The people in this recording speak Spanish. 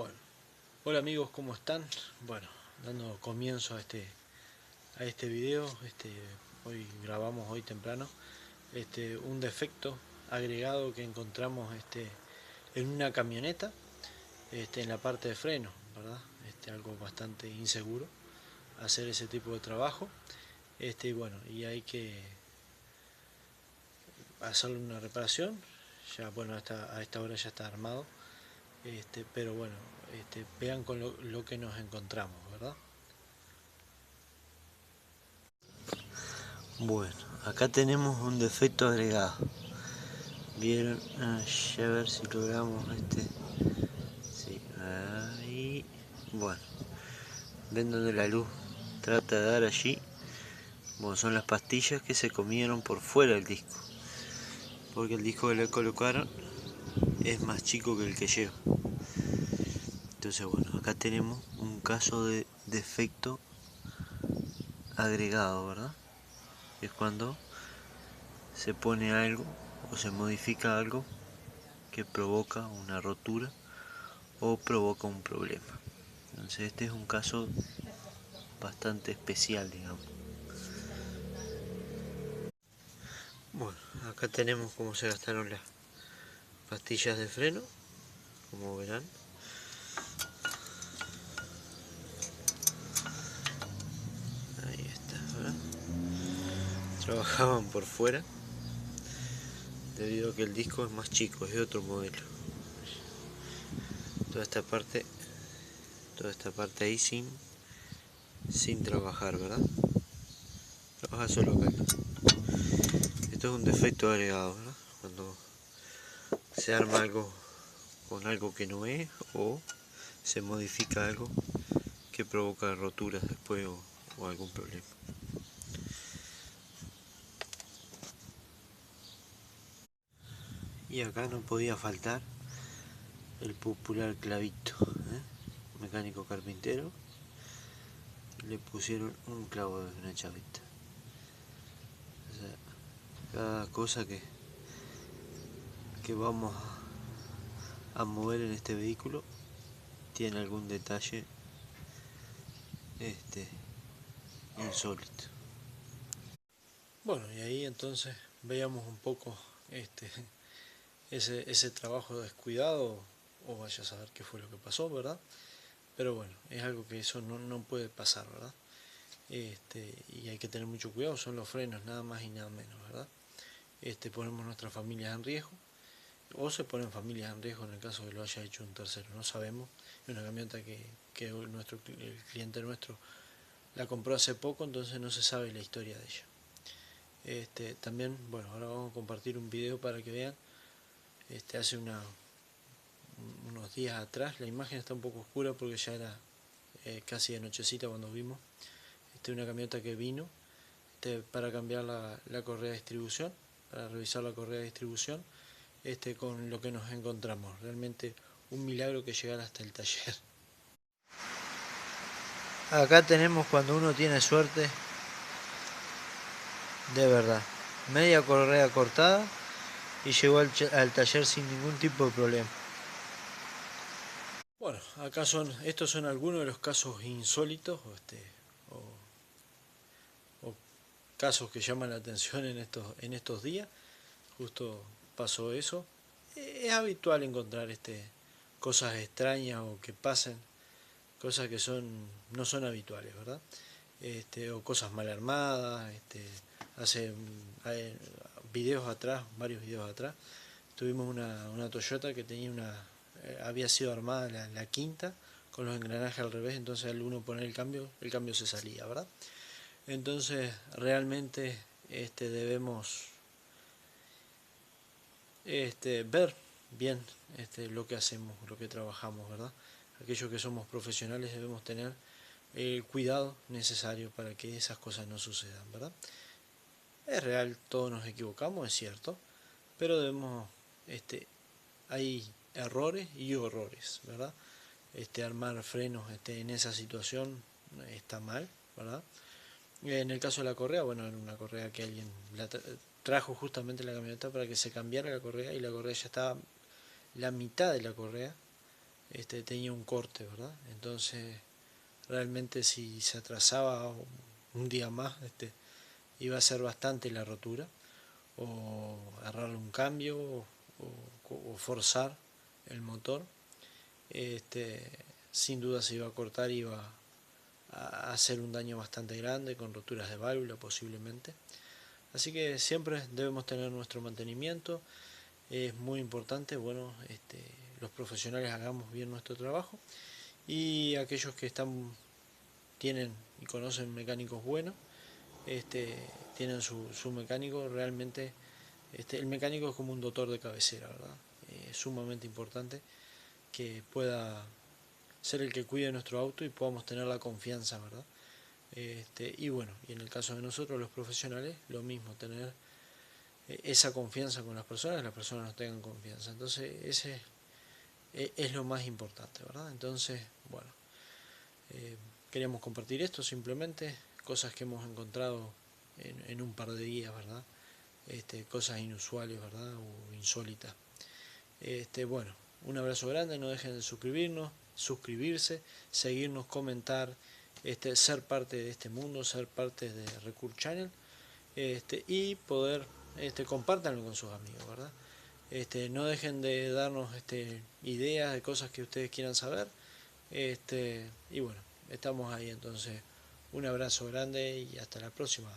Bueno, hola amigos, ¿cómo están? Bueno, dando comienzo a este video, hoy grabamos hoy temprano, un defecto agregado que encontramos en una camioneta, en la parte de freno, ¿verdad? Algo bastante inseguro hacer ese tipo de trabajo, y bueno, y hay que hacerle una reparación. Ya bueno, a esta hora ya está armado, pero bueno, vean con lo que nos encontramos, ¿verdad? Bueno, acá tenemos un defecto agregado. Vieron, ya a ver si logramos sí, ahí. Bueno, ven donde la luz trata de dar allí. Bueno, son las pastillas que se comieron por fuera del disco, porque el disco que le colocaron es más chico que el que lleva. Entonces bueno, acá tenemos un caso de defecto agregado, ¿verdad? Es cuando se pone algo o se modifica algo que provoca una rotura o provoca un problema. Entonces este es un caso bastante especial, digamos. Bueno, acá tenemos cómo se gastaron las pastillas de freno, como verán. Ahí está, ¿verdad? Trabajaban por fuera debido a que el disco es más chico, es de otro modelo. Toda esta parte, toda esta parte ahí sin trabajar, ¿verdad? Trabaja solo acá. Esto es un defecto agregado, ¿verdad? Cuando se arma algo con algo que no es o se modifica algo que provoca roturas después o algún problema. Y acá no podía faltar el popular clavito, ¿eh? Mecánico carpintero, le pusieron un clavo de una chavita. O sea, cada cosa que vamos a mover en este vehículo tiene algún detalle insólito. Bueno, y ahí entonces veíamos un poco este, ese trabajo descuidado, o vaya a saber qué fue lo que pasó, ¿verdad? Pero bueno, es algo que eso no puede pasar, ¿verdad? Y hay que tener mucho cuidado, son los frenos, nada más y nada menos, ¿verdad? Ponemos nuestras familias en riesgo, o se ponen familias en riesgo en el caso de que lo haya hecho un tercero, no sabemos. Es una camioneta que el cliente nuestro la compró hace poco, entonces no se sabe la historia de ella. También, bueno, ahora vamos a compartir un video para que vean. Hace unos días atrás, la imagen está un poco oscura porque ya era casi de nochecita cuando vimos. Una camioneta que vino para cambiar la correa de distribución, para revisar la correa de distribución, con lo que nos encontramos. Realmente un milagro que llegara hasta el taller. Acá tenemos cuando uno tiene suerte, de verdad. Media correa cortada y llegó al taller sin ningún tipo de problema. Bueno, acá estos son algunos de los casos insólitos o casos que llaman la atención en estos días. Justo pasó eso. Es habitual encontrar cosas extrañas o que pasen, cosas que no son habituales, ¿verdad? O cosas mal armadas. Hace videos atrás, varios videos atrás, tuvimos una Toyota que tenía había sido armada la quinta con los engranajes al revés, entonces al uno poner el cambio se salía, ¿verdad? Entonces realmente debemos ver bien lo que hacemos, lo que trabajamos, ¿verdad? Aquellos que somos profesionales debemos tener el cuidado necesario para que esas cosas no sucedan, ¿verdad? Es real, todos nos equivocamos, es cierto, pero hay errores y horrores, ¿verdad? Armar frenos en esa situación está mal, ¿verdad? En el caso de la correa, bueno, era una correa que alguien trajo justamente la camioneta para que se cambiara la correa, y la correa ya estaba, la mitad de la correa tenía un corte, ¿verdad? Entonces realmente si se atrasaba un día más, iba a ser bastante la rotura, o agarrarle un cambio, o forzar el motor, este, sin duda se iba a cortar, iba a hacer un daño bastante grande, con roturas de válvula posiblemente. Así que siempre debemos tener nuestro mantenimiento. Es muy importante, bueno, los profesionales hagamos bien nuestro trabajo, y aquellos que tienen y conocen mecánicos buenos, tienen su mecánico. Realmente el mecánico es como un doctor de cabecera, ¿verdad? Es sumamente importante que pueda ser el que cuide nuestro auto y podamos tener la confianza, ¿verdad? Y bueno, y en el caso de nosotros los profesionales, lo mismo, tener esa confianza con las personas, que las personas nos tengan confianza. Entonces ese es lo más importante, ¿verdad? Entonces, bueno, eh, queríamos compartir esto simplemente, cosas que hemos encontrado en un par de días, ¿verdad? Cosas inusuales, ¿verdad? O insólitas. Bueno, un abrazo grande, no dejen de suscribirse, seguirnos, comentar, ser parte de este mundo, ser parte de Recur Channel, y poder, compártanlo con sus amigos, ¿verdad? No dejen de darnos ideas de cosas que ustedes quieran saber, y bueno, estamos ahí entonces. Un abrazo grande y hasta la próxima.